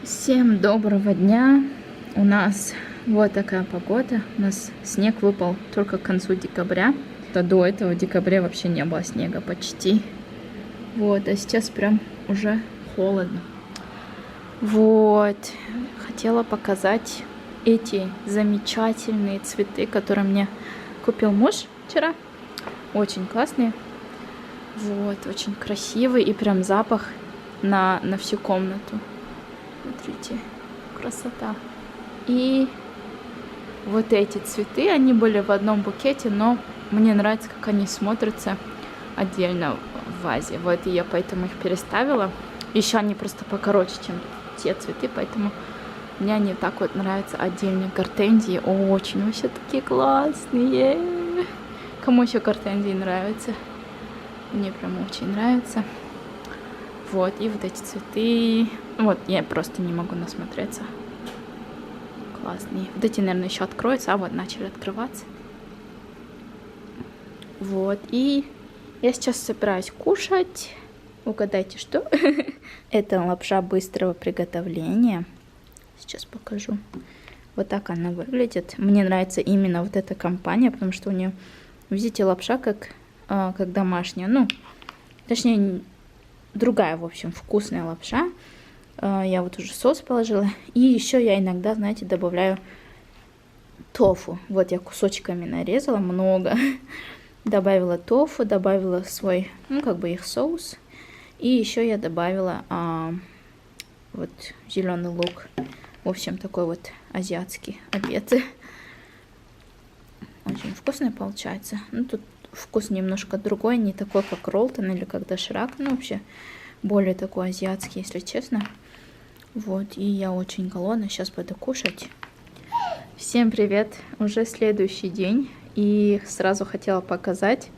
Всем доброго дня. У нас вот такая погода. У нас снег выпал только к концу декабря. До этого в декабре вообще не было снега почти. Вот, а сейчас прям уже холодно. Вот. Хотела показать эти замечательные цветы, которые мне купил муж вчера. Очень классные. Вот, очень красивый и прям запах на всю комнату. Смотрите, красота. И вот эти цветы, они были в одном букете, но мне нравится, как они смотрятся отдельно в вазе. Вот, и я поэтому их переставила. Еще они просто покороче, чем те цветы, поэтому мне они так вот нравятся отдельно. Гортензии очень вообще такие классные. Кому еще гортензии нравятся? Мне прям очень нравится. Вот, и вот эти цветы. Вот, я просто не могу насмотреться. Классные. Вот эти, наверное, еще откроются. А вот, начали открываться. Вот, и я сейчас собираюсь кушать. Угадайте, что? Это лапша быстрого приготовления. Сейчас покажу. Вот так она выглядит. Мне нравится именно вот эта компания, потому что у нее, видите, лапша как домашняя. Ну, точнее, другая, в общем, вкусная лапша. Я вот уже соус положила. И еще я иногда, знаете, добавляю тофу. Вот я кусочками нарезала, много. Добавила тофу, добавила свой, ну, как бы их соус. И еще я добавила вот зеленый лук. В общем, такой вот азиатский обед. Очень вкусный получается. Ну, тут вкус немножко другой, не такой, как роллтон или как доширак. Ну, вообще, более такой азиатский, если честно. Вот, и я очень голодна, сейчас буду кушать. Всем привет! Уже следующий день. И сразу хотела показать,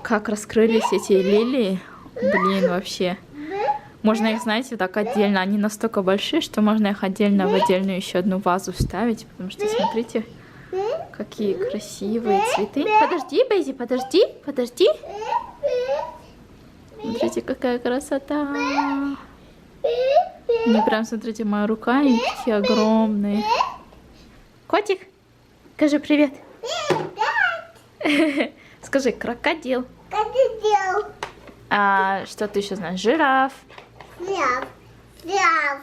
как раскрылись эти лилии. Блин, вообще. Можно их, знаете, так отдельно. Они настолько большие, что можно их отдельно в отдельную еще одну вазу вставить. Потому что, смотрите, какие красивые цветы. Подожди, Бейзи, подожди, подожди. Смотрите, какая красота. Мне прям, смотрите, моя рука, они такие огромные. Котик, скажи привет. Скажи, крокодил. Крокодил. А что ты еще знаешь? Жираф. Жираф.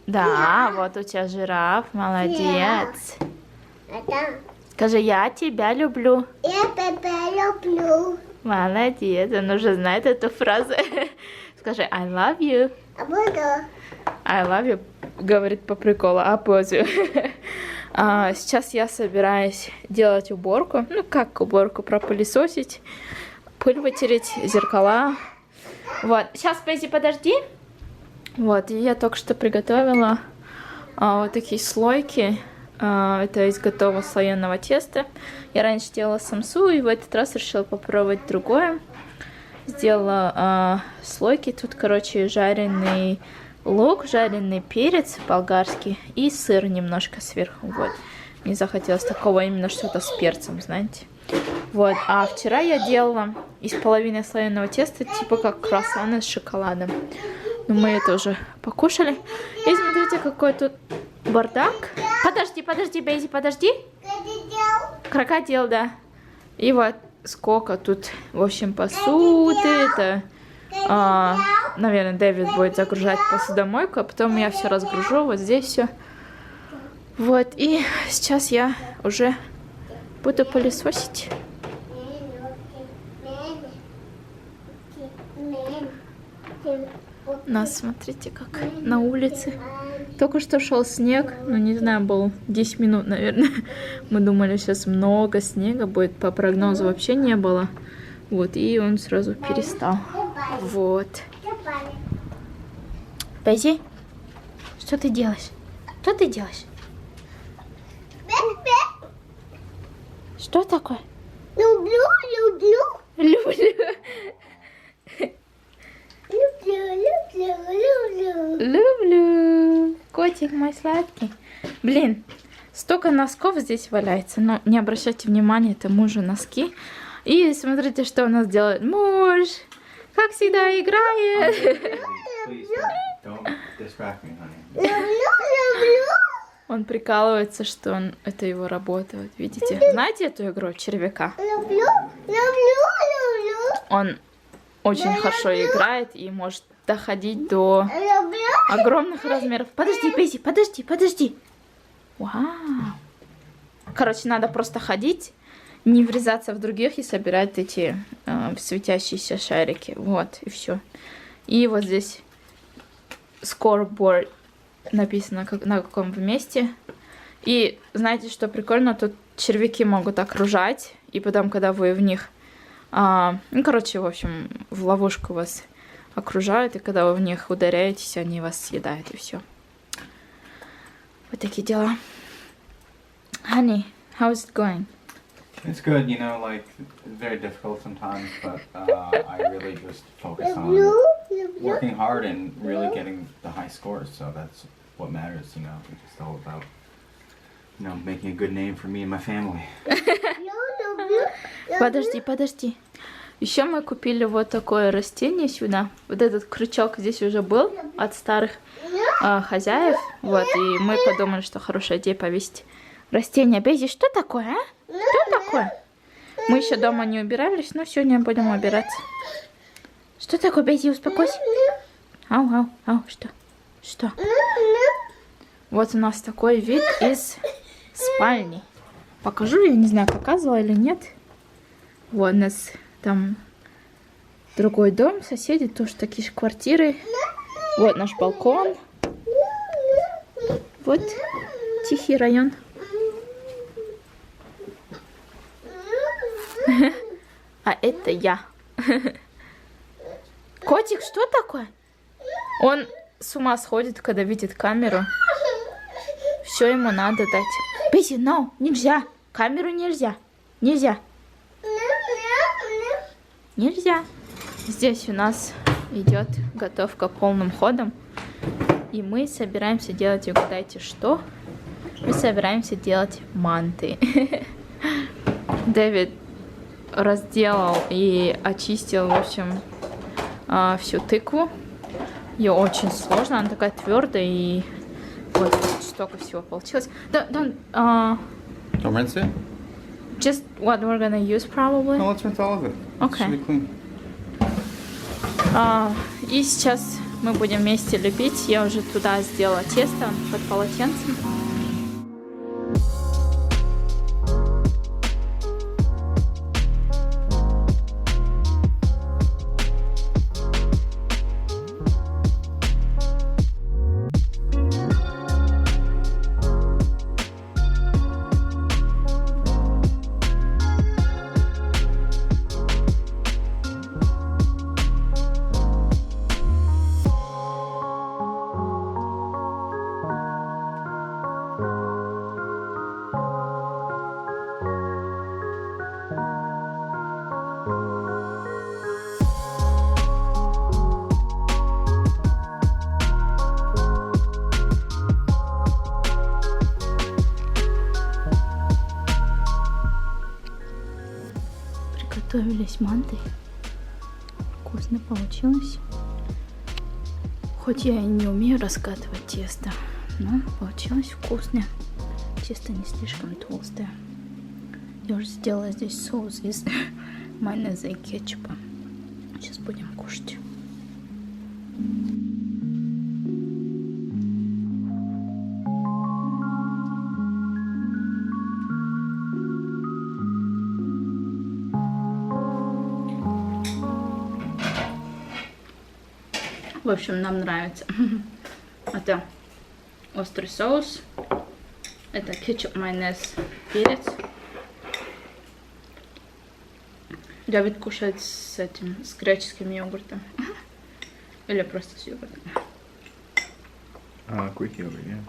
Да, вот у тебя жираф, молодец. Это Скажи, я тебя люблю. я тебя люблю. Молодец, он уже знает эту фразу. Скажи, I love you. А буду. I love you, говорит по приколу, а позу. Сейчас я собираюсь делать уборку. Ну, как уборку? Пропылесосить, пыль вытереть, зеркала. Вот, сейчас, Пейзи, подожди. Вот, и я только что приготовила вот такие слойки. Это из готового слоеного теста. Я раньше делала самсу, и в этот раз решила попробовать другое. Сделала слойки. Тут, короче, жареный лук, жареный перец болгарский и сыр немножко сверху. Вот. Мне захотелось такого именно что-то с перцем, знаете. Вот. А вчера я делала из половины слоеного теста, типа как круассаны с шоколадом. Но мы это уже покушали. И смотрите, какой тут бардак. Подожди, подожди, Бейзи, подожди. Крокодил, да. И вот сколько тут, в общем, посуды. Это, наверное, Дэвид будет загружать посудомойку, а потом я все разгружу. Вот здесь все. Вот, и сейчас я уже буду пылесосить. У нас, смотрите, как на улице. Только что шел снег, ну не знаю, был 10 минут, наверное. Мы думали, сейчас много снега будет, по прогнозу вообще не было. Вот, и он сразу перестал. Вот. Бейзи, что ты делаешь? Что ты делаешь? Что такое? Люблю. Люблю. Люблю. Котик мой сладкий. Блин, столько носков здесь валяется. Но не обращайте внимания, это мужу носки. И смотрите, что у нас делает муж. Как всегда играет. Don't distract me, honey. Люблю. Он прикалывается, что это его работа. Вот видите? Знаете эту игру червяка? Люблю. Он очень хорошо играет и может доходить до Люблю. огромных размеров. Подожди, Бейзи, подожди. Вау. Короче, надо просто ходить, не врезаться в других и собирать эти светящиеся шарики. Вот, и все. И вот здесь scoreboard написано, на каком вы месте. И знаете, что прикольно? Тут червяки могут окружать, и потом, когда вы в них... ну, короче, в общем, в ловушку вас окружают, и когда вы в них ударяетесь, они вас съедают, и все. Вот такие дела. Honey, how's it going? It's good, you know, like, very difficult sometimes, but I really just focus on working hard and really getting the high scores, so that's what matters, you know, it's just all about, you know, making a good name for me and my family. Подожди. Еще мы купили вот такое растение сюда. Вот этот крючок здесь уже был от старых хозяев. Вот, и мы подумали, что хорошая идея повесить растение. Бейзи, что такое, а? Что такое? Мы еще дома не убирались, но сегодня будем убираться. Что такое, Бейзи, успокойся. Ау, что? Вот у нас такой вид из спальни. Покажу, я не знаю, показывала или нет. Вот у нас там другой дом, соседи тоже такие же квартиры. Вот наш балкон. Вот тихий район. А это я. Котик, что такое? Он с ума сходит, когда видит камеру. Все ему надо дать. Бейзи, no, нельзя. Камеру нельзя. Нельзя. Здесь у нас идет готовка полным ходом. И мы собираемся делать, угадайте что? Мы собираемся делать манты. Дэвид разделал и очистил, в общем, всю тыкву. Ее очень сложно, она такая твердая, и вот столько всего получилось. Don't rinse it? Just what we're gonna use probably. No, let's rinse all of it. Okay. It should be clean. И сейчас мы будем вместе лепить. Я уже туда сделала тесто под полотенцем. Готовились манты. Вкусно получилось. Хоть я и не умею раскатывать тесто, но получилось вкусно. Тесто не слишком толстое. Я уже сделала здесь соус из майонеза и кетчупа. Сейчас будем кушать. В общем, нам нравится. Это острый соус. Это кетчуп, майонез, перец. Давид кушает с этим, с греческим йогуртом. Или просто с йогуртом. Greek yogurt, yeah.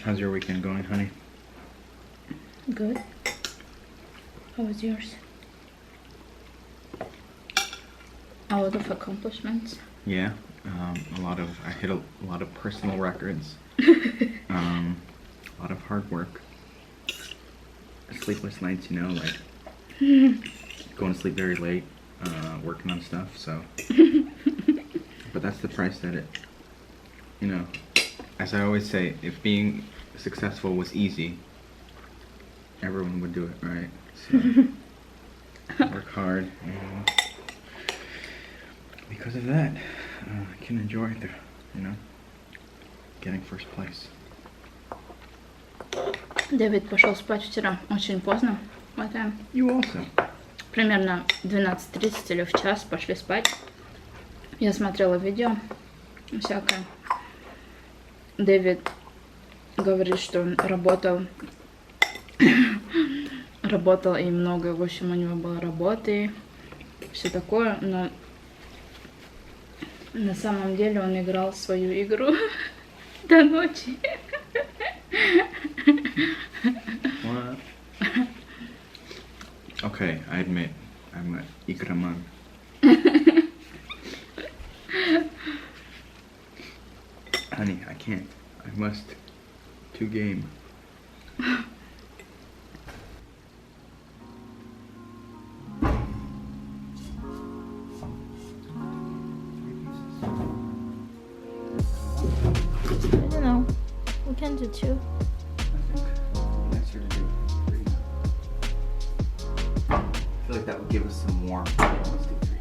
How's your weekend going, honey? Good. How was yours? A lot of accomplishments. Yeah, I hit a lot of personal records. A lot of hard work. Sleepless nights, you know, like going to sleep very late, working on stuff, so. But that's the price that it you know, as I always say, if being successful was easy, everyone would do it, right? So, work hard, and because of that, I can enjoy the, you know, getting first place. Дэвид пошел спать вчера очень поздно. Вот так. You also. Примерно 12:30 или в час пошли спать. Я смотрела видео всякое. Дэвид говорит, что он работал и много, в общем, у него было работы, все такое, но на самом деле он играл в свою игру до ночи. What? Okay, I admit, I'm an игроман. Honey, I can't. I must to game. I don't know. We can do two. I think nicer to do three. I feel like that would give us some warmth. Let's do three.